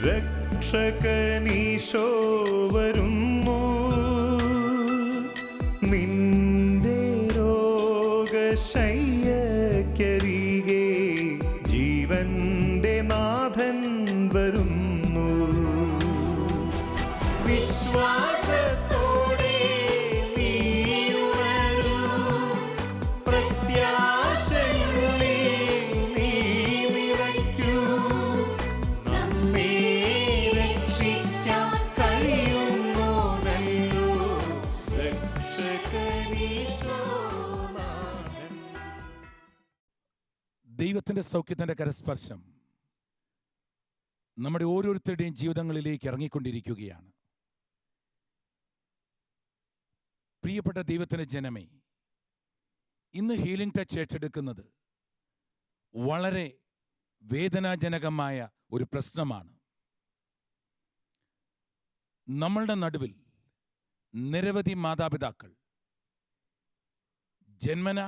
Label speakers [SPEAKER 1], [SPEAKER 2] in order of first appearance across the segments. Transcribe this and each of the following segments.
[SPEAKER 1] രക്ഷകനീശോ വരുന്നു, നിന്റെ രോഗശയ്യക്കരികെ ജീവന്റെ നാഥൻ വരുന്നു. വിശ്വാസത്തോടെ നീ ഉണരൂ, പ്രത്യാശയുള്ളിൽ നീ നിറയ്ക്കൂ. നമ്മെ രക്ഷിക്കാൻ കഴിയുന്നോനല്ലോ രക്ഷകനീശോനാഥൻ.
[SPEAKER 2] ദൈവത്തിൻ്റെ സൗഖ്യത്തിൻ്റെ കരസ്പർശം നമ്മുടെ ഓരോരുത്തരുടെയും ജീവിതങ്ങളിലേക്ക് ഇറങ്ങിക്കൊണ്ടിരിക്കുകയാണ്. പ്രിയപ്പെട്ട ദൈവത്തിൻ്റെ ജനമേ, ഇന്ന് ഹീലിംഗ് ടച്ച് ഏറ്റെടുക്കുന്നത് വളരെ വേദനാജനകമായ ഒരു പ്രശ്നമാണ്. നമ്മളുടെ നടുവിൽ നിരവധി മാതാപിതാക്കൾ ജന്മന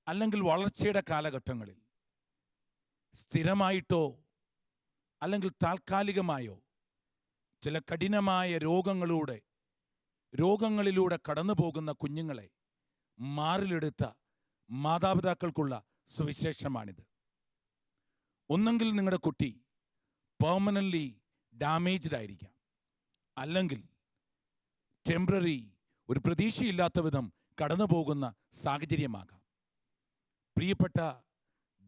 [SPEAKER 2] അല്ലെങ്കിൽ വളർച്ചയുടെ കാലഘട്ടങ്ങളിൽ സ്ഥിരമായിട്ടോ അല്ലെങ്കിൽ താൽക്കാലികമായോ ചില കഠിനമായ രോഗങ്ങളിലൂടെ കടന്നു പോകുന്ന കുഞ്ഞുങ്ങളെ മാറിലെടുത്ത മാതാപിതാക്കൾക്കുള്ള സുവിശേഷമാണിത്. ഒന്നെങ്കിൽ നിങ്ങളുടെ കുട്ടി പെർമനൻ്റ്ലി ഡാമേജ്ഡ് ആയിരിക്കാം, അല്ലെങ്കിൽ ടെമ്പററി ഒരു പ്രതീക്ഷയില്ലാത്ത വിധം കടന്നു പോകുന്ന സാഹചര്യമാകാം. പ്രിയപ്പെട്ട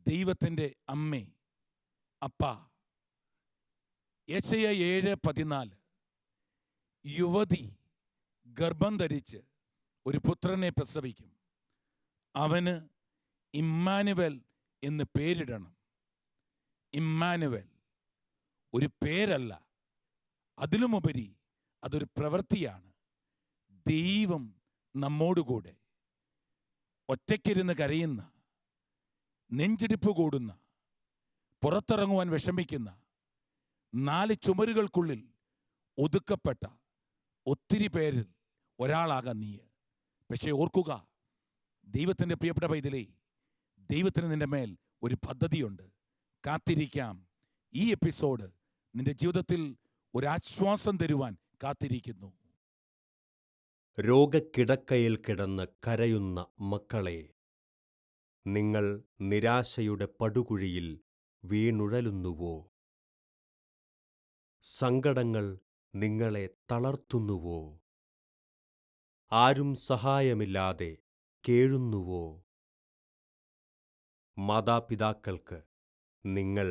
[SPEAKER 2] ദൈവത്തിൻ്റെ അമ്മേ, അപ്പാ, യെശയ്യാ 7:14 യുവതി ഗർഭം ധരിച്ച് ഒരു പുത്രനെ പ്രസവിക്കും, അവന് ഇമ്മാനുവേൽ എന്ന് പേരിടണം. ഇമ്മാനുവേൽ ഒരു പേരല്ല, അതിലുമുപരി അതൊരു പ്രവൃത്തിയാണ്. ദൈവം നമ്മോടുകൂടെ. ഒറ്റയ്ക്കിരുന്ന് കരയുന്ന, നെഞ്ചിടിപ്പ് കൂടുന്ന, പുറത്തിറങ്ങുവാൻ വിഷമിക്കുന്ന, 4 ചുമരുകൾക്കുള്ളിൽ ഒതുക്കപ്പെട്ട ഒത്തിരി പേരിൽ ഒരാളാകാം നീ. പക്ഷേ ഓർക്കുക, ദൈവത്തിൻ്റെ പ്രിയപ്പെട്ട പൈതലേ, ദൈവത്തിന് നിന്റെ മേൽ ഒരു പദ്ധതിയുണ്ട്. കാത്തിരിക്കാം. ഈ എപ്പിസോഡ് നിന്റെ ജീവിതത്തിൽ ഒരാശ്വാസം തരുവാൻ കാത്തിരിക്കുന്നു.
[SPEAKER 3] രോഗക്കിടക്കയിൽ കിടന്ന് കരയുന്ന മക്കളെ, നിങ്ങൾ നിരാശയുടെ പടുകുഴിയിൽ വീണുഴലുന്നുവോ? സങ്കടങ്ങൾ നിങ്ങളെ തളർത്തുന്നുവോ? ആരും സഹായമില്ലാതെ കേഴുന്നുവോ? മാതാപിതാക്കൾക്ക് നിങ്ങൾ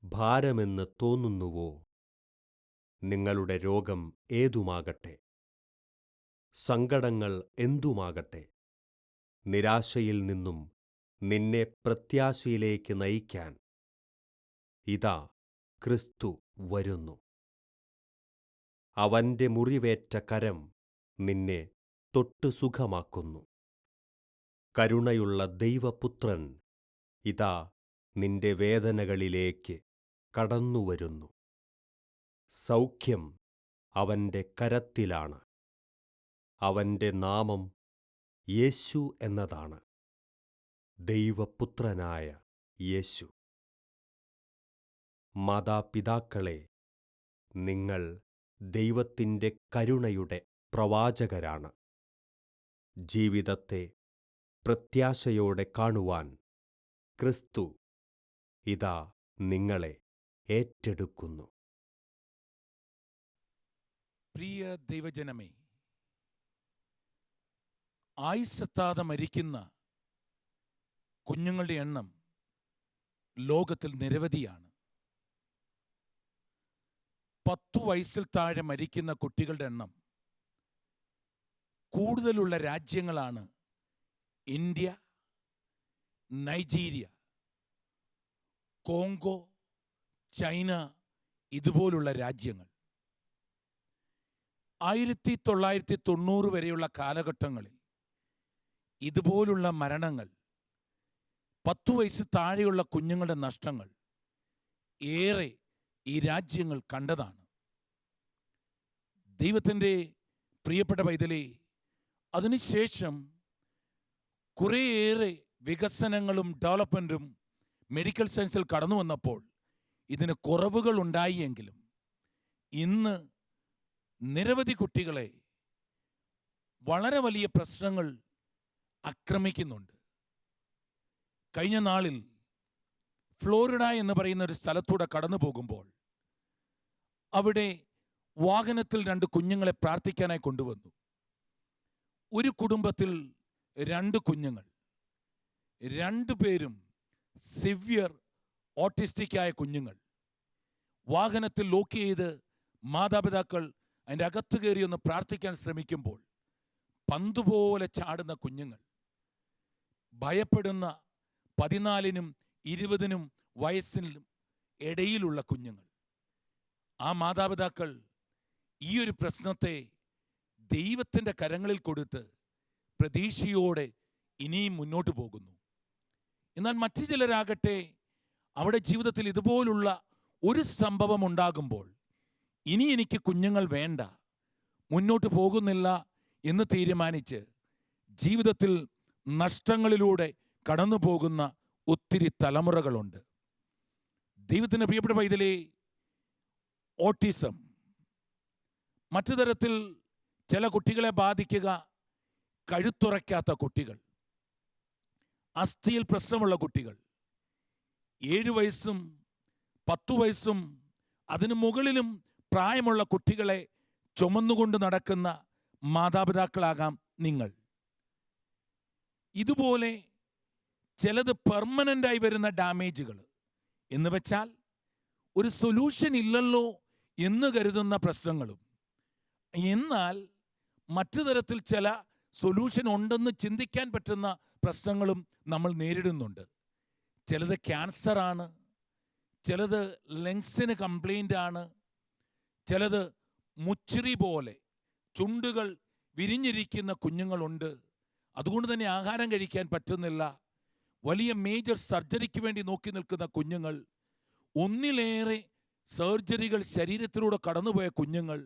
[SPEAKER 3] ഭാരമെന്ന് തോന്നുന്നുവോ? നിങ്ങളുടെ രോഗം ഏതുമാകട്ടെ, സങ്കടങ്ങൾ എന്തുമാകട്ടെ, നിരാശയിൽ നിന്നും നിന്നെ പ്രത്യാശയിലേക്ക് നയിക്കാൻ ഇതാ ക്രിസ്തു വരുന്നു. അവന്റെ മുറിവേറ്റ കരം നിന്നെ തൊട്ട് സുഖമാക്കുന്നു. കരുണയുള്ള ദൈവപുത്രൻ ഇതാ നിന്റെ വേദനകളിലേക്ക് കടന്നുവരുന്നു. സൗഖ്യം അവന്റെ കരത്തിലാണ്. അവന്റെ നാമം യേശു എന്നതാണ്, ദൈവപുത്രനായ യേശു. മാതാപിതാക്കളെ, നിങ്ങൾ ദൈവത്തിൻ്റെ കരുണയുടെ പ്രവാചകരാണ്. ജീവിതത്തെ പ്രത്യാശയോടെ കാണുവാൻ ക്രിസ്തു ഇതാ നിങ്ങളെ ഏറ്റെടുക്കുന്നു.
[SPEAKER 2] പ്രിയ ദൈവജനമേ, ആയുസ്സെത്താതെ മരിക്കുന്ന കുഞ്ഞുങ്ങളുടെ എണ്ണം ലോകത്തിൽ നിരവധിയാണ്. 10 വയസ്സിൽ താഴെ മരിക്കുന്ന കുട്ടികളുടെ എണ്ണം കൂടുതലുള്ള രാജ്യങ്ങളാണ് ഇന്ത്യ, നൈജീരിയ, കോങ്കോ, ചൈന, ഇതുപോലുള്ള രാജ്യങ്ങൾ. 1990 വരെയുള്ള കാലഘട്ടങ്ങളിൽ ഇതുപോലുള്ള മരണങ്ങൾ, 10 വയസ്സ് താഴെയുള്ള കുഞ്ഞുങ്ങളുടെ നഷ്ടങ്ങൾ ഏറെ ഈ രാജ്യങ്ങൾ കണ്ടതാണ്. ദൈവത്തിൻ്റെ പ്രിയപ്പെട്ട പൈതലേ, അതിനുശേഷം കുറേയേറെ വികസനങ്ങളും ഡെവലപ്മെൻറ്റും മെഡിക്കൽ സയൻസിൽ കടന്നു വന്നപ്പോൾ ഇതിന് കുറവുകൾ ഉണ്ടായെങ്കിലും ഇന്ന് നിരവധി കുട്ടികളെ വളരെ വലിയ പ്രശ്നങ്ങൾ ആക്രമിക്കുന്നുണ്ട്. കഴിഞ്ഞ നാളിൽ ഫ്ലോറിഡ എന്ന് പറയുന്ന ഒരു സ്ഥലത്തൂടെ കടന്നു പോകുമ്പോൾ അവിടെ വാഹനത്തിൽ 2 കുഞ്ഞുങ്ങളെ പ്രാർത്ഥിക്കാനായി കൊണ്ടുവന്നു. ഒരു കുടുംബത്തിൽ 2 കുഞ്ഞുങ്ങൾ, 2 പേരും സിവിയർ ഓട്ടിസ്റ്റിക്കായ കുഞ്ഞുങ്ങൾ. വാഹനത്തിൽ ലോക്ക് ചെയ്ത് മാതാപിതാക്കൾ അതിൻ്റെ അകത്ത് കയറി ഒന്ന് പ്രാർത്ഥിക്കാൻ ശ്രമിക്കുമ്പോൾ പന്തുപോലെ ചാടുന്ന കുഞ്ഞുങ്ങൾ, ഭയപ്പെടുന്ന 14-നും 20-നും വയസ്സിനും ഇടയിലുള്ള കുഞ്ഞുങ്ങൾ. ആ മാതാപിതാക്കൾ ഈ ഒരു പ്രശ്നത്തെ ദൈവത്തിൻ്റെ കരങ്ങളിൽ കൊടുത്ത് പ്രതീക്ഷയോടെ ഇനിയും മുന്നോട്ട് പോകുന്നു. എന്നാൽ മറ്റു ചിലരാകട്ടെ അവിടെ ജീവിതത്തിൽ ഇതുപോലുള്ള ഒരു സംഭവം ഉണ്ടാകുമ്പോൾ ഇനി എനിക്ക് കുഞ്ഞുങ്ങൾ വേണ്ട, മുന്നോട്ട് പോകുന്നില്ല എന്ന് തീരുമാനിച്ച് ജീവിതത്തിൽ നഷ്ടങ്ങളിലൂടെ കടന്നു പോകുന്ന ഒത്തിരി തലമുറകളുണ്ട്. ദൈവത്തിൻ്റെ പ്രിയപ്പെട്ട പൈതലേ, ഓട്ടിസം മറ്റു തരത്തിൽ ചില കുട്ടികളെ ബാധിക്കുക കഴുത്തുറയ്ക്കാത്ത കുട്ടികൾ, അസ്ഥിയിൽ പ്രശ്നമുള്ള കുട്ടികൾ, 7 വയസ്സും 10 വയസ്സും അതിനു മുകളിലും പ്രായമുള്ള കുട്ടികളെ ചുമന്നുകൊണ്ട് നടക്കുന്ന മാതാപിതാക്കളാകാം നിങ്ങൾ. ഇതുപോലെ ചിലത് പെർമനൻ്റായി വരുന്ന ഡാമേജുകൾ എന്ന് വെച്ചാൽ ഒരു സൊല്യൂഷൻ ഇല്ലല്ലോ എന്ന് കരുതുന്ന പ്രശ്നങ്ങളും, എന്നാൽ മറ്റു തരത്തിൽ ചില സൊല്യൂഷൻ ഉണ്ടെന്ന് ചിന്തിക്കാൻ പറ്റുന്ന പ്രശ്നങ്ങളും നമ്മൾ നേരിടുന്നുണ്ട്. ചിലത് ക്യാൻസറാണ്, ചിലത് ലങ്സിന് കംപ്ലൈൻ്റ് ആണ്, ചിലത് മുച്ചിറി പോലെ ചുണ്ടുകൾ വിരിഞ്ഞിരിക്കുന്ന കുഞ്ഞുങ്ങളുണ്ട്. അതുകൊണ്ട് തന്നെ ആഹാരം കഴിക്കാൻ പറ്റുന്നില്ല. വലിയ മേജർ സർജറിക്ക് വേണ്ടി നോക്കി നിൽക്കുന്ന കുഞ്ഞുങ്ങൾ, ഒന്നിലേറെ സർജറികൾ ശരീരത്തിലൂടെ കടന്നുപോയ കുഞ്ഞുങ്ങൾ,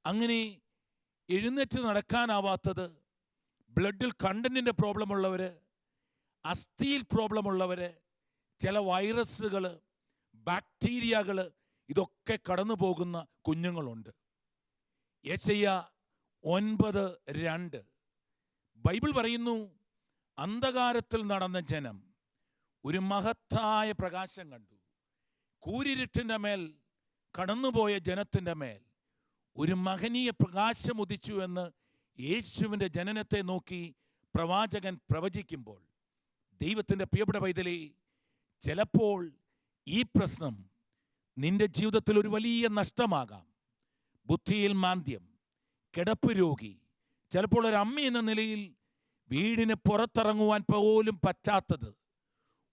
[SPEAKER 2] അങ്ങനെ എഴുന്നേറ്റ് നടക്കാനാവാത്തത്, ബ്ലഡിൽ കണ്ടന്റിൻ്റെ പ്രോബ്ലം ഉള്ളവർ, അസ്ഥിയിൽ പ്രോബ്ലം ഉള്ളവർ, ചില വൈറസുകൾ, ബാക്ടീരിയകൾ, ഇതൊക്കെ കടന്നു പോകുന്ന കുഞ്ഞുങ്ങളുണ്ട്. യെശയ്യാ 9:2 ബൈബിൾ പറയുന്നു, അന്ധകാരത്തിൽ നടന്ന ജനം ഒരു മഹത്തായ പ്രകാശം കണ്ടു. കൂരിരുട്ടിൻ്റെ മേൽ കടന്നുപോയ ജനത്തിൻ്റെ മേൽ ഒരു മഹനീയ പ്രകാശം ഉദിച്ചു എന്ന് യേശുവിൻ്റെ ജനനത്തെ നോക്കി പ്രവാചകൻ പ്രവചിക്കുമ്പോൾ, ദൈവത്തിൻ്റെ പ്രിയപ്പെട്ട പൈതലേ, ചിലപ്പോൾ ഈ പ്രശ്നം നിന്റെ ജീവിതത്തിൽ ഒരു വലിയ നഷ്ടമാകാം. ബുദ്ധിയിൽ മാന്ദ്യം, കിടപ്പ് രോഗി, ചിലപ്പോൾ ഒരു അമ്മ എന്ന നിലയിൽ വീടിന് പുറത്തിറങ്ങുവാൻ പോലും പറ്റാത്തത്,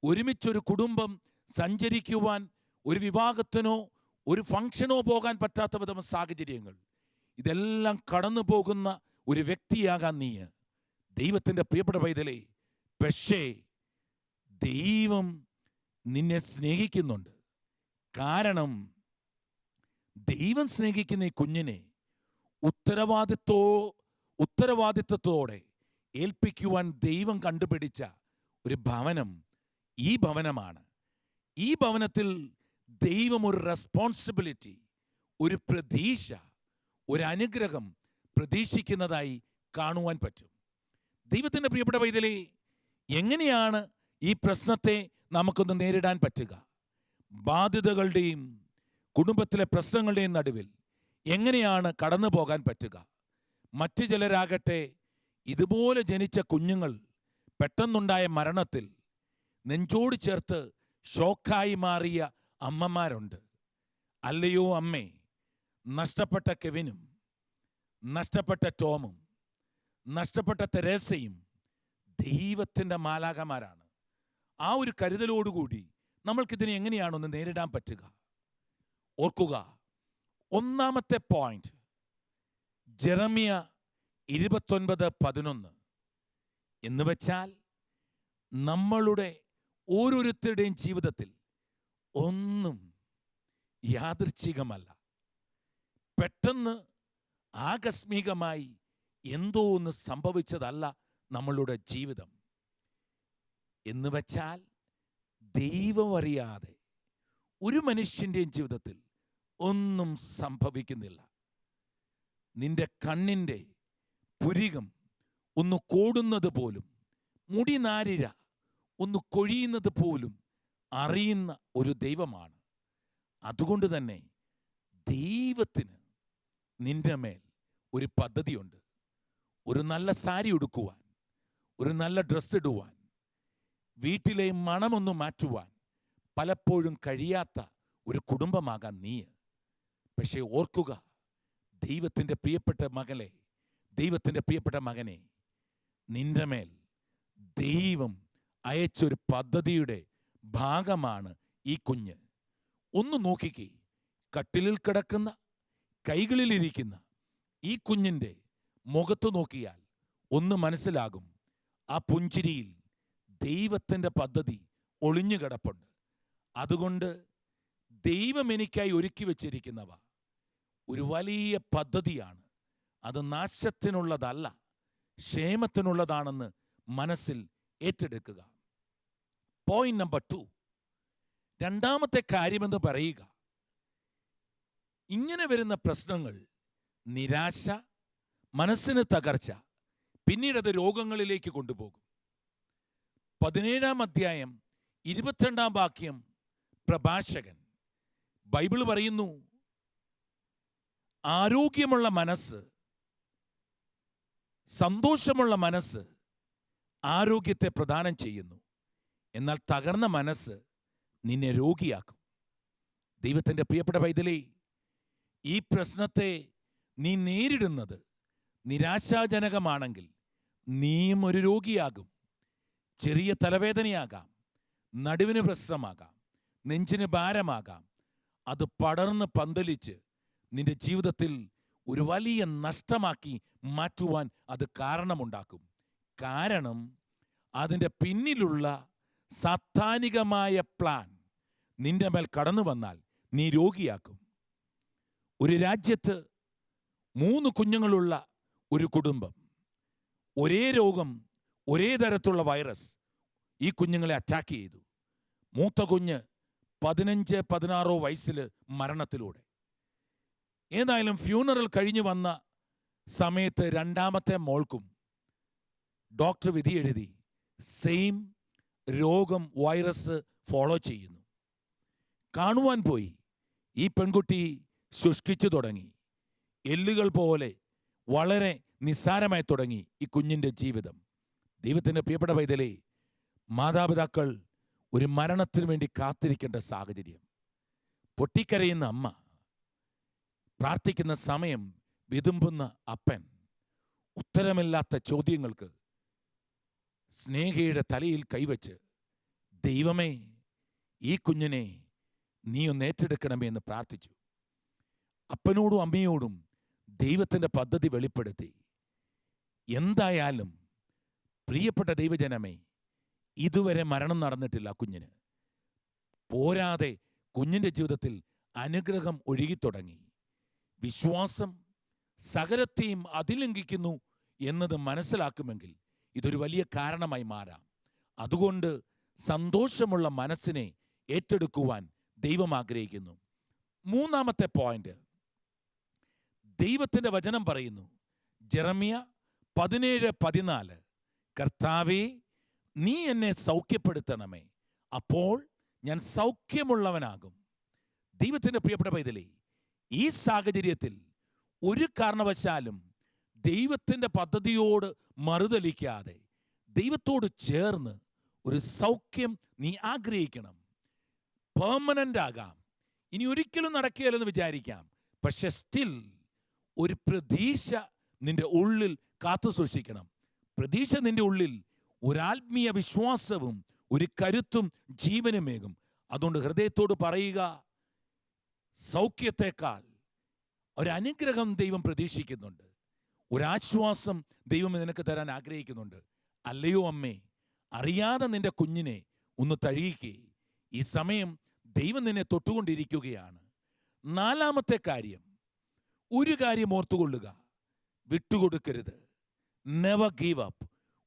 [SPEAKER 2] ഒരുമിച്ചൊരു കുടുംബം സഞ്ചരിക്കുവാൻ ഒരു വിവാഹത്തിനോ ഒരു ഫംഗ്ഷനോ പോകാൻ പറ്റാത്ത വിധം സാഹചര്യങ്ങൾ, ഇതെല്ലാം കടന്നു പോകുന്ന ഒരു വ്യക്തിയാകാൻ നീ. ദൈവത്തിൻ്റെ പ്രിയപ്പെട്ട പൈതലേ, പക്ഷേ ദൈവം നിന്നെ സ്നേഹിക്കുന്നുണ്ട്. കാരണം ദൈവം സ്നേഹിക്കുന്ന ഈ കുഞ്ഞിനെ ഉത്തരവാദിത്വത്തോടെ ഏൽപ്പിക്കുവാൻ ദൈവം കണ്ടുപിടിച്ച ഒരു ഭവനം ഈ ഭവനമാണ്. ഈ ഭവനത്തിൽ ദൈവം ഒരു റെസ്പോൺസിബിലിറ്റി, ഒരു പ്രതീക്ഷ, ഒരു അനുഗ്രഹം പ്രതീക്ഷിക്കുന്നതായി കാണുവാൻ പറ്റും. ദൈവത്തിൻ്റെ പ്രിയപ്പെട്ട പൈതലേ, എങ്ങനെയാണ് ഈ പ്രശ്നത്തെ നമുക്കൊന്ന് നേരിടാൻ പറ്റുക? ബാധ്യതകളുടെയും കുടുംബത്തിലെ പ്രശ്നങ്ങളുടെയും നടുവിൽ എങ്ങനെയാണ് കടന്നു പോകാൻ പറ്റുക? മറ്റു ചിലരാകട്ടെ ഇതുപോലെ ജനിച്ച കുഞ്ഞുങ്ങൾ പെട്ടെന്നുണ്ടായ മരണത്തിൽ നെഞ്ചോട് ചേർത്ത് ഷോക്കായി മാറിയ അമ്മമാരുണ്ട്. അല്ലയോ അമ്മേ, നഷ്ടപ്പെട്ട കെവിനും നഷ്ടപ്പെട്ട ടോമും നഷ്ടപ്പെട്ട തെരേസയും ദൈവത്തിൻ്റെ മാലാഖമാരാണ്. ആ ഒരു കരുതലോടുകൂടി നമ്മൾക്കിതിനെ എങ്ങനെയാണൊന്ന് നേരിടാൻ പറ്റുക? ഓർക്കുക, ഒന്നാമത്തെ പോയിന്റ് ജെറമ്യ 29:11 എന്ന് വെച്ചാൽ, നമ്മളുടെ ഓരോരുത്തരുടെയും ജീവിതത്തിൽ ഒന്നും യാദൃച്ഛികമല്ല. പെട്ടെന്ന് ആകസ്മികമായി എന്തോ ഒന്ന് സംഭവിച്ചതല്ല നമ്മളുടെ ജീവിതം. എന്ന് വെച്ചാൽ ദൈവം അറിയാതെ ഒരു മനുഷ്യൻ്റെയും ജീവിതത്തിൽ ഒന്നും സംഭവിക്കുന്നില്ല. നിന്റെ കണ്ണിൻ്റെ പുരികം ഒന്ന് കോടുന്നത് പോലും, മുടി നാരിഴ ഒന്ന് കൊഴിയുന്നത് പോലും അറിയുന്ന ഒരു ദൈവമാണ്. അതുകൊണ്ട് തന്നെ ദൈവത്തിന് നിന്റെ മേൽ ഒരു പദ്ധതിയുണ്ട്. ഒരു നല്ല സാരി ഉടുക്കുവാൻ, ഒരു നല്ല ഡ്രസ്സ് ഇടുവാൻ, വീട്ടിലെ മണമൊന്ന് മാറ്റുവാൻ പലപ്പോഴും കഴിയാത്ത ഒരു കുടുംബമാകാൻ നീ. പക്ഷേ ഓർക്കുക, ദൈവത്തിൻ്റെ പ്രിയപ്പെട്ട മകളെ, ദൈവത്തിൻ്റെ പ്രിയപ്പെട്ട മകനെ, നിന്റെ മേൽ ദൈവം അയച്ചൊരു പദ്ധതിയുടെ ഭാഗമാണ് ഈ കുഞ്ഞ്. ഒന്ന് നോക്കിക്കേ, കട്ടിലിൽ കിടക്കുന്ന, കൈകളിലിരിക്കുന്ന ഈ കുഞ്ഞിൻ്റെ മുഖത്ത് നോക്കിയാൽ ഒന്ന് മനസ്സിലാകും, ആ പുഞ്ചിരിയിൽ ദൈവത്തിൻ്റെ പദ്ധതി ഒളിഞ്ഞു കിടപ്പുണ്ട്. അതുകൊണ്ട് ദൈവം എനിക്കായി ഒരുക്കി വച്ചിരിക്കുന്നവ ഒരു വലിയ പദ്ധതിയാണ്. അത് നാശത്തിനുള്ളതല്ല, ക്ഷേമത്തിനുള്ളതാണെന്ന് മനസ്സിൽ ഏറ്റെടുക്കുക. പോയിന്റ് നമ്പർ 2, രണ്ടാമത്തെ കാര്യമെന്ന് പറയുക, ഇങ്ങനെ വരുന്ന പ്രശ്നങ്ങൾ, നിരാശ, മനസ്സിന് തകർച്ച, പിന്നീടത് രോഗങ്ങളിലേക്ക് കൊണ്ടുപോകും. 17-ാം അധ്യായം 22-ാം വാക്യം പ്രഭാഷകൻ ബൈബിൾ പറയുന്നു, ആരോഗ്യമുള്ള മനസ്സ്, സന്തോഷമുള്ള മനസ്സ് ആരോഗ്യത്തെ പ്രദാനം ചെയ്യുന്നു, എന്നാൽ തകർന്ന മനസ്സ് നിന്നെ രോഗിയാക്കും. ദൈവത്തിൻ്റെ പ്രിയപ്പെട്ട പൈതലേ, ഈ പ്രശ്നത്തെ നീ നേരിടുന്നത് നിരാശാജനകമാണെങ്കിൽ നീയും ഒരു രോഗിയാകും. ചെറിയ തലവേദനയാകാം, നടുവിന് പ്രശ്നമാകാം, നെഞ്ചിന് ഭാരമാകാം. അത് പടർന്ന് പന്തലിച്ച് നിന്റെ ജീവിതത്തിൽ ഒരു വലിയ നഷ്ടമാക്കി മാറ്റുവാൻ അത് കാരണമുണ്ടാക്കും. കാരണം അതിൻ്റെ പിന്നിലുള്ള സാത്താനികമായ പ്ലാൻ നിന്റെ മേൽ കടന്നു വന്നാൽ നീ രോഗിയാക്കും. ഒരു രാജ്യത്ത് 3 കുഞ്ഞുങ്ങളുള്ള ഒരു കുടുംബം, ഒരേ രോഗം, ഒരേ തരത്തിലുള്ള വൈറസ് ഈ കുഞ്ഞുങ്ങളെ അറ്റാക്ക് ചെയ്തു. മൂത്ത കുഞ്ഞ് 15-16 വയസ്സിൽ മരണത്തിലൂടെ. ഏതായാലും ഫ്യൂണറൽ കഴിഞ്ഞു വന്ന സമയത്ത് രണ്ടാമത്തെ മോൾക്കും ഡോക്ടർ വിധി എഴുതി, സെയിം രോഗം, വൈറസ് ഫോളോ ചെയ്യുന്നു. കാണുവാൻ പോയി. ഈ പെൺകുട്ടി ശുഷ്കിച്ചു തുടങ്ങി. എല്ലുകൾ പോലെ വളരെ നിസ്സാരമായി തുടങ്ങി ഈ കുഞ്ഞിൻ്റെ ജീവിതം. ദൈവത്തിൻ്റെ പ്രിയപ്പെട്ട പൈതലേ, മാതാപിതാക്കൾ ഒരു മരണത്തിന് വേണ്ടി കാത്തിരിക്കേണ്ട സാഹചര്യം. പൊട്ടിക്കരയുന്ന അമ്മ, പ്രാർത്ഥിക്കുന്ന സമയം വിതുമ്പുന്ന അപ്പൻ, ഉത്തരമില്ലാത്ത ചോദ്യങ്ങൾക്ക് സ്നേഹയുടെ തലയിൽ കൈവച്ച്, ദൈവമേ ഈ കുഞ്ഞിനെ നീ ഒന്ന് ഏറ്റെടുക്കണമേ എന്ന് പ്രാർത്ഥിച്ചു. അപ്പനോടും അമ്മയോടും ദൈവത്തിൻ്റെ പദ്ധതി വെളിപ്പെടുത്തി. എന്തായാലും പ്രിയപ്പെട്ട ദൈവജനമേ, ഇതുവരെ മരണം നടന്നിട്ടില്ല കുഞ്ഞിന്. പോരാതെ കുഞ്ഞിൻ്റെ ജീവിതത്തിൽ അനുഗ്രഹം ഒഴുകിത്തുടങ്ങി. വിശ്വാസം സകലത്തെയും അതിലംഘിക്കുന്നു എന്നത് മനസ്സിലാക്കുമെങ്കിൽ ഇതൊരു വലിയ കാരണമായി മാറാം. അതുകൊണ്ട് സന്തോഷമുള്ള മനസ്സിനെ ഏറ്റെടുക്കുവാൻ ദൈവം ആഗ്രഹിക്കുന്നു. മൂന്നാമത്തെ പോയിന്റ്, ദൈവത്തിൻ്റെ വചനം പറയുന്നു, ജെറമ്യ 17:14, കർത്താവേ നീ എന്നെ സൗഖ്യപ്പെടുത്തണമേ, അപ്പോൾ ഞാൻ സൗഖ്യമുള്ളവനാകും. ദൈവത്തിൻ്റെ പ്രിയപ്പെട്ട പൈതലേ, ഈ സാഹചര്യത്തിൽ ഒരു കാരണവശാലും ദൈവത്തിൻ്റെ പദ്ധതിയോട് മറുതലിക്കാതെ ദൈവത്തോട് ചേർന്ന് ഒരു സൗഖ്യം നീ ആഗ്രഹിക്കണം. പെർമനൻ്റ് ആകാം, ഇനി ഒരിക്കലും നടക്കുകയില്ലെന്ന് വിചാരിക്കാം, പക്ഷെ സ്റ്റിൽ ഒരു പ്രതീക്ഷ നിന്റെ ഉള്ളിൽ കാത്തു സൂക്ഷിക്കണം. പ്രതീക്ഷ നിന്റെ ഉള്ളിൽ ഒരാത്മീയ വിശ്വാസവും ഒരു കരുത്തും ജീവനുമേകും. അതുകൊണ്ട് ഹൃദയത്തോട് പറയുക, സൗഖ്യത്തെക്കാൾ ഒരനുഗ്രഹം ദൈവം പ്രതീക്ഷിക്കുന്നുണ്ട്, ഒരാശ്വാസം ദൈവം നിനക്ക് തരാൻ ആഗ്രഹിക്കുന്നുണ്ട്. അല്ലയോ അമ്മേ, അറിയാതെ നിന്റെ കുഞ്ഞിനെ ഒന്ന് തഴുകിക്കേ. ഈ സമയം ദൈവം നിന്നെ തൊട്ടുകൊണ്ടിരിക്കുകയാണ്. നാലാമത്തെ കാര്യം, ഒരു കാര്യം ഓർത്തുകൊള്ളുക, വിട്ടുകൊടുക്കരുത്. Never give up.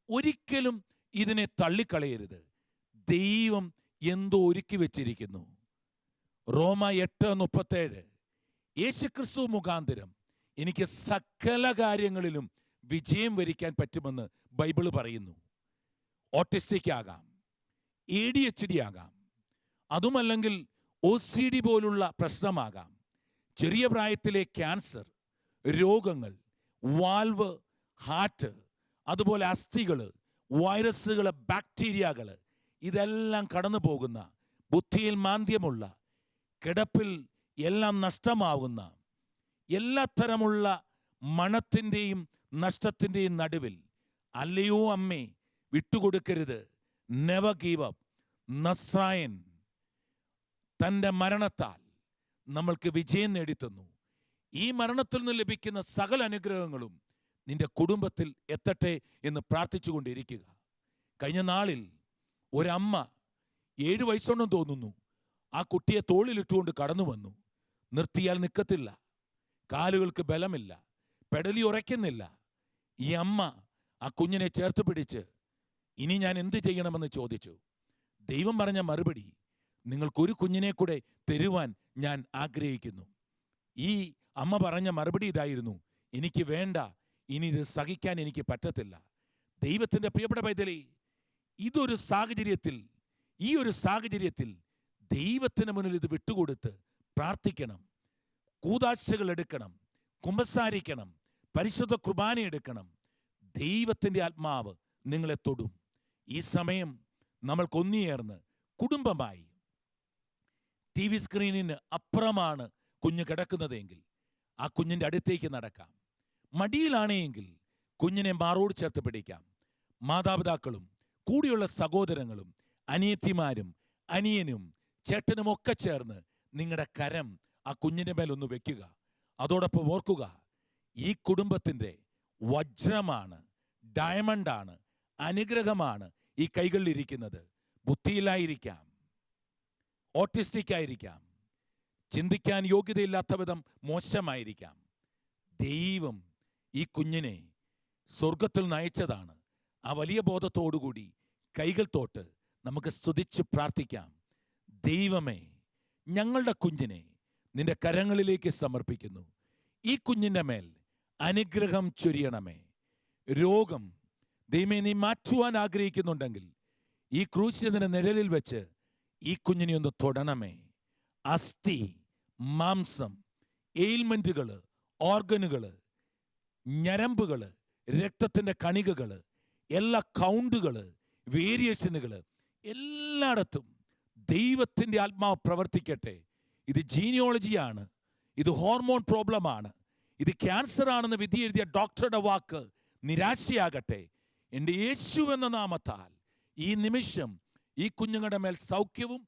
[SPEAKER 2] ഒരിക്കലും ഇതിനെ തള്ളിക്കളയരുത്. ദൈവം എന്തോ ഒരുക്കി വെച്ചിരിക്കുന്നു. റോമ 8:37 യേശുക്രിസ്തു മുഖാന്തരം എനിക്ക് സകല കാര്യങ്ങളിലും വിജയം വരിക്കാൻ പറ്റുമെന്ന് ബൈബിള് പറയുന്നു. ഓട്ടിസ്റ്റിക് ആകാം, ADHD ആകാം, അതുമല്ലെങ്കിൽ OCD പോലുള്ള പ്രശ്നമാകാം, ചെറിയ പ്രായത്തിലെ ക്യാൻസർ രോഗങ്ങൾ, വാൽവ്, ഹാർട്ട്, അതുപോലെ അസ്ഥികൾ, വൈറസുകൾ, ബാക്ടീരിയകൾ, ഇതെല്ലാം കടന്നു പോകുന്ന, ബുദ്ധിയിൽ മാന്ദ്യമുള്ള, കിടപ്പിൽ എല്ലാം നഷ്ടമാവുന്ന, എല്ലാ തരമുള്ള മണത്തിൻ്റെയും നഷ്ടത്തിൻ്റെയും നടുവിൽ അല്ലയോ അമ്മേ വിട്ടുകൊടുക്കരുത്, നെവർ ഗീവ് അപ്പ്. നസ്രായൻ തൻ്റെ മരണത്താൽ നമ്മൾക്ക് വിജയം നേടിത്തന്നു. ഈ മരണത്തിൽ നിന്ന് ലഭിക്കുന്ന സകല അനുഗ്രഹങ്ങളും നിന്റെ കുടുംബത്തിൽ എത്തട്ടെ എന്ന് പ്രാർത്ഥിച്ചുകൊണ്ടിരിക്കുക. കഴിഞ്ഞ നാളിൽ ഒരമ്മ 7 വയസ്സുണ്ടെന്ന് തോന്നുന്നു, ആ കുട്ടിയെ തോളിലിട്ടുകൊണ്ട് കടന്നു വന്നു. നിർത്തിയാൽ നിൽക്കത്തില്ല, കാലുകൾക്ക് ബലമില്ല, പെടലി ഉറയ്ക്കുന്നില്ല. ഈ അമ്മ ആ കുഞ്ഞിനെ ചേർത്ത് പിടിച്ച് ഇനി ഞാൻ എന്ത് ചെയ്യണമെന്ന് ചോദിച്ചു. ദൈവം പറഞ്ഞ മറുപടി, നിങ്ങൾക്കൊരു കുഞ്ഞിനെ കൂടെ തരുവാൻ ഞാൻ ആഗ്രഹിക്കുന്നു. ഈ അമ്മ പറഞ്ഞ മറുപടി ഇതായിരുന്നു, എനിക്ക് വേണ്ട, ഇനി ഇത് സഹിക്കാൻ എനിക്ക് പറ്റത്തില്ല. ദൈവത്തിൻ്റെ പ്രിയപ്പെട്ട പൈതലേ, ഈ ഒരു സാഹചര്യത്തിൽ ദൈവത്തിന് മുന്നിൽ ഇത് വിട്ടുകൊടുത്ത് പ്രാർത്ഥിക്കണം, കൂദാശകൾ എടുക്കണം, കുമ്പസാരിക്കണം, പരിശുദ്ധ കുർബാന എടുക്കണം. ദൈവത്തിൻ്റെ ആത്മാവ് നിങ്ങളെ തൊടും. ഈ സമയം നമ്മൾക്കൊന്നിയേർന്ന് കുടുംബമായി, TV സ്ക്രീനിന് അപ്പുറമാണ് കുഞ്ഞ് കിടക്കുന്നതെങ്കിൽ ആ കുഞ്ഞിൻ്റെ അടുത്തേക്ക് നടക്കാം. മടിയിലാണെങ്കിൽ കുഞ്ഞിനെ മാറോട് ചേർത്ത് പിടിക്കാം. മാതാപിതാക്കളും കൂടിയുള്ള സഹോദരങ്ങളും അനിയത്തിമാരും അനിയനും ചേട്ടനും ഒക്കെ ചേർന്ന് നിങ്ങളുടെ കരം ആ കുഞ്ഞിൻ്റെ മേലൊന്ന് വെക്കുക. അതോടൊപ്പം ഓർക്കുക, ഈ കുടുംബത്തിൻ്റെ വജ്രമാണ്, ഡയമണ്ടാണ്, അനുഗ്രഹമാണ് ഈ കൈകളിലിരിക്കുന്നത്. ബുദ്ധിയില്ലായിരിക്കാം, ഓട്ടിസ്റ്റിക് ആയിരിക്കാം, ചിന്തിക്കാൻ യോഗ്യതയില്ലാത്ത വിധം മോശമായിരിക്കാം. ദൈവം ഈ കുഞ്ഞിനെ സ്വർഗത്തിൽ നയിച്ചതാണ്. ആ വലിയ ബോധത്തോടുകൂടി കൈകൾ തൊട്ട് നമുക്ക് സ്തുതിച്ച് പ്രാർത്ഥിക്കാം. ദൈവമേ, ഞങ്ങളുടെ കുഞ്ഞിനെ നിന്റെ കരങ്ങളിലേക്ക് സമർപ്പിക്കുന്നു. ഈ കുഞ്ഞിൻ്റെ മേൽ അനുഗ്രഹം ചൊരിയണമേ. രോഗം ദൈവമേ നീ മാറ്റുവാൻ ആഗ്രഹിക്കുന്നുണ്ടെങ്കിൽ ഈ ക്രൂശിന്റെ നിഴലിൽ വെച്ച് ഈ കുഞ്ഞിനെ ഒന്ന് തൊടണമേ. അസ്ഥി, മാംസം, എയിൽമെന്റുകൾ, ഓർഗനുകൾ, ഞരമ്പുകൾ, രക്തത്തിൻ്റെ കണികകൾ, എല്ലാ കൗണ്ടുകൾ, വേരിയേഷനുകൾ, എല്ലായിടത്തും ദൈവത്തിൻ്റെ ആത്മാവ് പ്രവർത്തിക്കട്ടെ. ഇത് ജീനിയോളജിയാണ്, ഇത് ഹോർമോൺ പ്രോബ്ലമാണ്, ഇത് ക്യാൻസർ ആണെന്ന് വിധി എഴുതിയ ഡോക്ടറുടെ വാക്ക് നിരാശയാകട്ടെ. എൻ്റെ യേശു എന്ന നാമത്താൽ ഈ നിമിഷം ഈ കുഞ്ഞുങ്ങളുടെ മേൽ സൗഖ്യവും,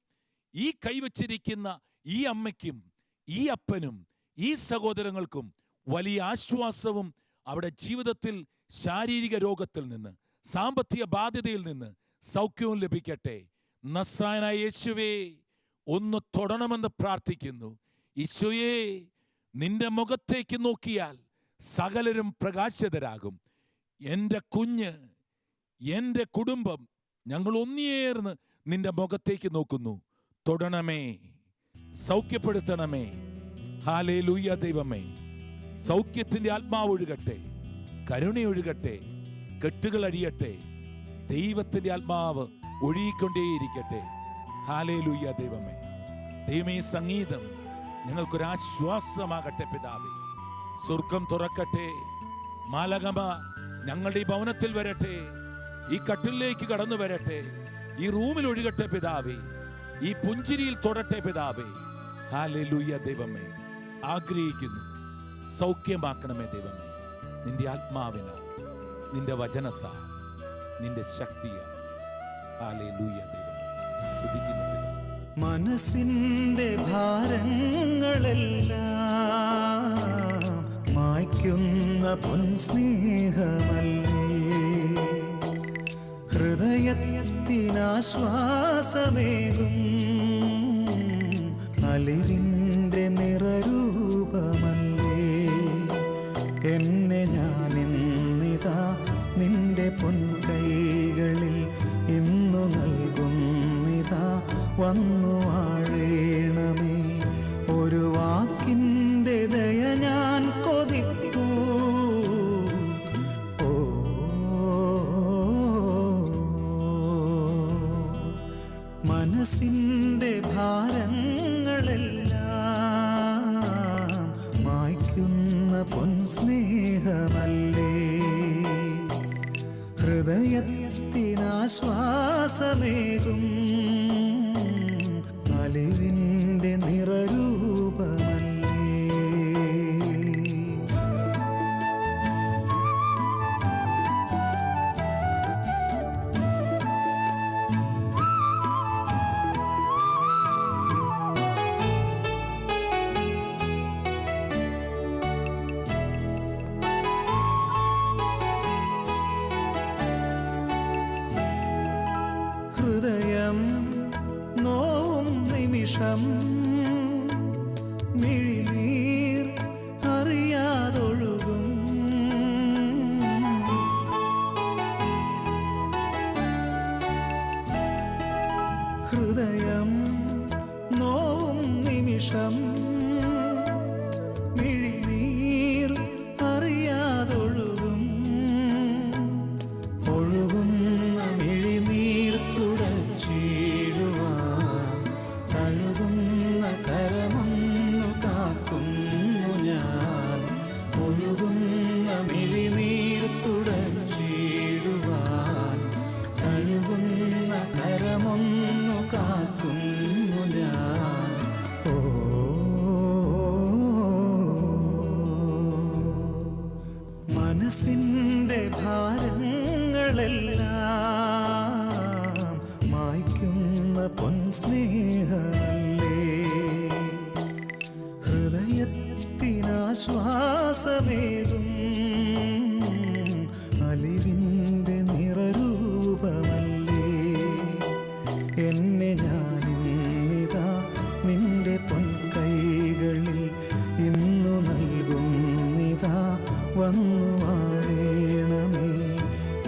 [SPEAKER 2] ഈ കൈവച്ചിരിക്കുന്ന ഈ അമ്മയ്ക്കും ഈ അപ്പനും ഈ സഹോദരങ്ങൾക്കും വലിയ ആശ്വാസവും, അവിടെ ജീവിതത്തിൽ ശാരീരിക രോഗത്തിൽ നിന്ന്, സാമ്പത്തിക ബാധ്യതയിൽ നിന്ന് സൗഖ്യവും ലഭിക്കട്ടെ. നസ്രായനായ യേശുവേ, ഒന്ന് തൊടണമെന്ന് പ്രാർത്ഥിക്കുന്നു. ഈശോയേ, നിന്റെ മുഖത്തേക്ക് നോക്കിയാൽ സകലരും പ്രകാശിതരാകും. എൻ്റെ കുഞ്ഞ്, എൻ്റെ കുടുംബം, ഞങ്ങൾ ഒന്നിയേർന്ന് നിന്റെ മുഖത്തേക്ക് നോക്കുന്നു. തൊടണമേ, സൗഖ്യപ്പെടുത്തണമേ. ഹല്ലേലൂയ. ദൈവമേ, സൗഖ്യത്തിൻ്റെ ആത്മാവ് ഒഴുകട്ടെ, കരുണയൊഴുകട്ടെ, കെട്ടുകൾ അഴിയട്ടെ. ദൈവത്തിൻ്റെ ആത്മാവ് ഒഴുകിക്കൊണ്ടേയിരിക്കട്ടെ. ഹല്ലേലൂയ. ദൈവമേ, ദൈവമേ, സംഗീതം ഞങ്ങൾക്കൊരാശ്വാസമാകട്ടെ. പിതാവേ, സ്വർഗം തുറക്കട്ടെ. മാലകമ ഞങ്ങളുടെ ഈ ഭവനത്തിൽ വരട്ടെ, ഈ കട്ടിലേക്ക് കടന്നു വരട്ടെ, ഈ റൂമിൽ ഒഴുകട്ടെ പിതാവേ, ഈ പുഞ്ചിരിയിൽ തൊടട്ടെ പിതാവേ. ഹല്ലേലൂയ. ദൈവമേ, ആഗ്രഹിക്കുന്നു, സൗഖ്യമാക്കണമേ ദൈവമേ. നിന്റെ ആത്മാവിനാൽ, നിന്റെ വചനത്താൽ, നിന്റെ ശക്തിയാൽ. ഹല്ലേലൂയ. ദൈവമേ, സ്തുതിക്കുന്നു പിതാവേ.
[SPEAKER 1] മനസ്സിന്റെ ഭാരങ്ങളെല്ലാം മായ്ക്കുന്ന പൊൻസ്നേഹമല്ലേ, ഹൃദയത്തിനാശ്വാസമേകും അലിവിൻ്റെ നിറരൂപമല്ലേ. എന്നെ ഞാനിന്നിതാ നിന്റെ പൊൻകൈകളിൽ ഇന്നു നൽകുന്നിതാ, വന്നു വാഴേണമേ. മായ്ക്കുന്ന പൊൻസ്നേഹമല്ലേ ഹൃദയത്തിനാശ്വാസമേകും അലിവിൻ്റെ നിറരൂപമല്ലേ. ഹൃദയം നോവും നിമിഷം മിഴിനീർ അറിയാതൊഴുകും. ഹൃദയം നോവും നിമിഷം മിഴിനീർ അറിയാതൊഴുകും. ഒഴുകുന്ന മിഴിനീർ തുടച്ചിടുവാൻ തഴുകുന്ന കരമൊന്നു കാക്കുന്നു ഞാൻ. ഒഴുകുന്ന മിഴിനീർ തുടച്ചിടുവാൻ തഴുകുന്ന കരമൊന്നു കാക്കുന്നു ഞാൻ. ഓ മനസ്സിൻ്റെ ഭാരങ്ങളെല്ലാം മായ്ക്കുന്ന പൊൻസ്നേഹമല്ലേ ഹൃദയത്തിനാശ്വാസമേകും അലിവിൻ്റെ നിറരൂപമല്ലേ. എന്നെ ഞാനിന്നിതാ നിന്റെ പൊൻകൈകളിൽ ഇന്നു നൽകുന്നിതാ വന്നു വാഴേണമേ.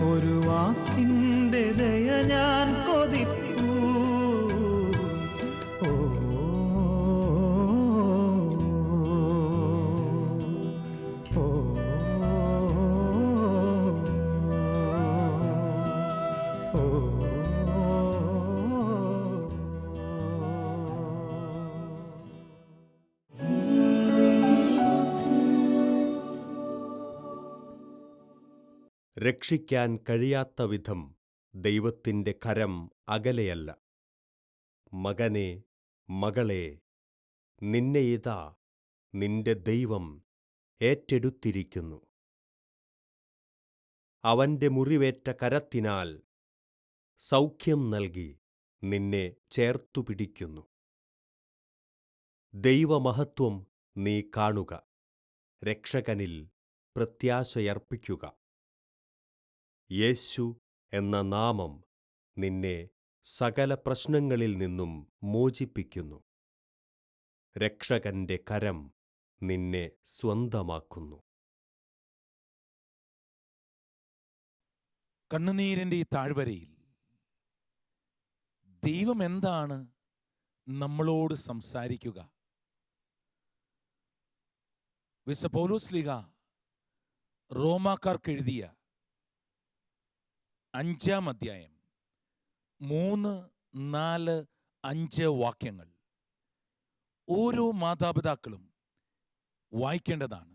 [SPEAKER 1] ഒരു വാക്കിൻ്റെ ദയ ഞാൻ കൊതിപ്പൂ. ഓ ഓ ഓ
[SPEAKER 3] രക്ഷിക്കാൻ കഴിയാത്ത വിധം ദൈവത്തിൻ്റെ കരം അകലെയല്ല. മകനേ, മകളേ, നിന്നെ ഇതാ നിന്റെ ദൈവം ഏറ്റെടുത്തിരിക്കുന്നു. അവന്റെ മുറിവേറ്റ കരത്തിനാൽ സൗഖ്യം നൽകി നിന്നെ ചേർത്തുപിടിക്കുന്നു. ദൈവമഹത്വം നീ കാണുക, രക്ഷകനിൽ പ്രത്യാശയർപ്പിക്കുക. യേശു എന്ന നാമം നിന്നെ സകല പ്രശ്നങ്ങളിൽ നിന്നും മോചിപ്പിക്കുന്നു. രക്ഷകന്റെ കരം നിന്നെ സ്വന്തമാക്കുന്നു.
[SPEAKER 2] കണ്ണുനീരിൻ്റെ ഈ താഴ്വരയിൽ ദൈവം എന്താണ് നമ്മളോട് സംസാരിക്കുക? വിശുദ്ധ പൗലോസ് ശ്ലീഹ റോമാക്കാർക്ക് എഴുതിയ 5-ാം അധ്യായം 3, 4, 5 വാക്യങ്ങൾ ഓരോ മാതാപിതാക്കളും വായിക്കേണ്ടതാണ്.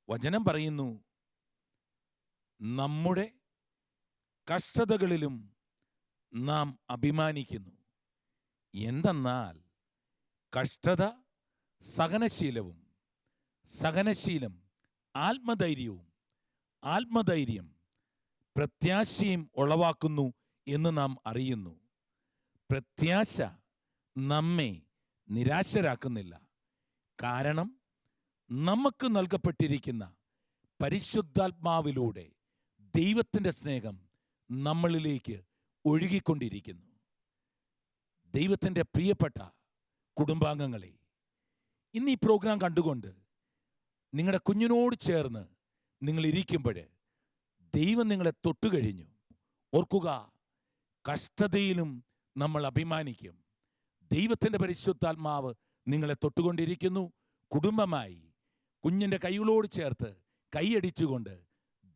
[SPEAKER 2] വചനം പറയുന്നു, നമ്മുടെ കഷ്ടതകളിലും നാം അഭിമാനിക്കുന്നു. എന്തെന്നാൽ കഷ്ടത സഹനശീലവും, സഹനശീലം ആത്മധൈര്യവും, ആത്മധൈര്യം പ്രത്യാശയും ഉളവാക്കുന്നു എന്ന് നാം അറിയുന്നു. പ്രത്യാശ നമ്മെ നിരാശരാക്കുന്നില്ല. കാരണം നമുക്ക് നൽകപ്പെട്ടിരിക്കുന്ന പരിശുദ്ധാത്മാവിലൂടെ ദൈവത്തിൻ്റെ സ്നേഹം നമ്മളിലേക്ക് ഒഴുകിക്കൊണ്ടിരിക്കുന്നു. ദൈവത്തിൻ്റെ പ്രിയപ്പെട്ട കുടുംബാംഗങ്ങളെ, ഇന്ന് ഈ പ്രോഗ്രാം കണ്ടുകൊണ്ട് നിങ്ങളുടെ കുഞ്ഞിനോട് ചേർന്ന് നിങ്ങൾ ഇരിക്കുമ്പോൾ ദൈവം നിങ്ങളെ തൊട്ടുകഴിഞ്ഞു. ഓർക്കുക, കഷ്ടതയിലും നമ്മൾ അഭിമാനിക്കും. ദൈവത്തിൻ്റെ പരിശുദ്ധാത്മാവ് നിങ്ങളെ തൊട്ടുകൊണ്ടിരിക്കുന്നു. കുടുംബമായി കുഞ്ഞിൻ്റെ കൈകളോട് ചേർത്ത് കൈയടിച്ചുകൊണ്ട്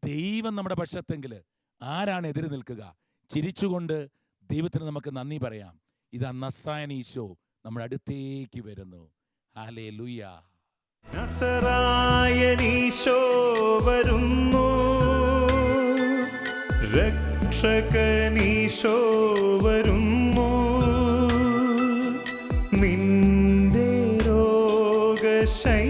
[SPEAKER 2] ദൈവം നമ്മുടെ പക്ഷത്തെങ്കിൽ ആരാണ് എതിര് നിൽക്കുക? ചിരിച്ചുകൊണ്ട് ദൈവത്തിന് നമുക്ക് നന്ദി പറയാം. ഇതാ നസ്രായൻ ഈശോ നമ്മുടെ അടുത്തേക്ക് വരുന്നു. ഹല്ലേലൂയ.
[SPEAKER 1] നസറായനീശോ വരുന്നു, രക്ഷകനീശോ വരുന്നു. നിന്റെ രോഗശൈ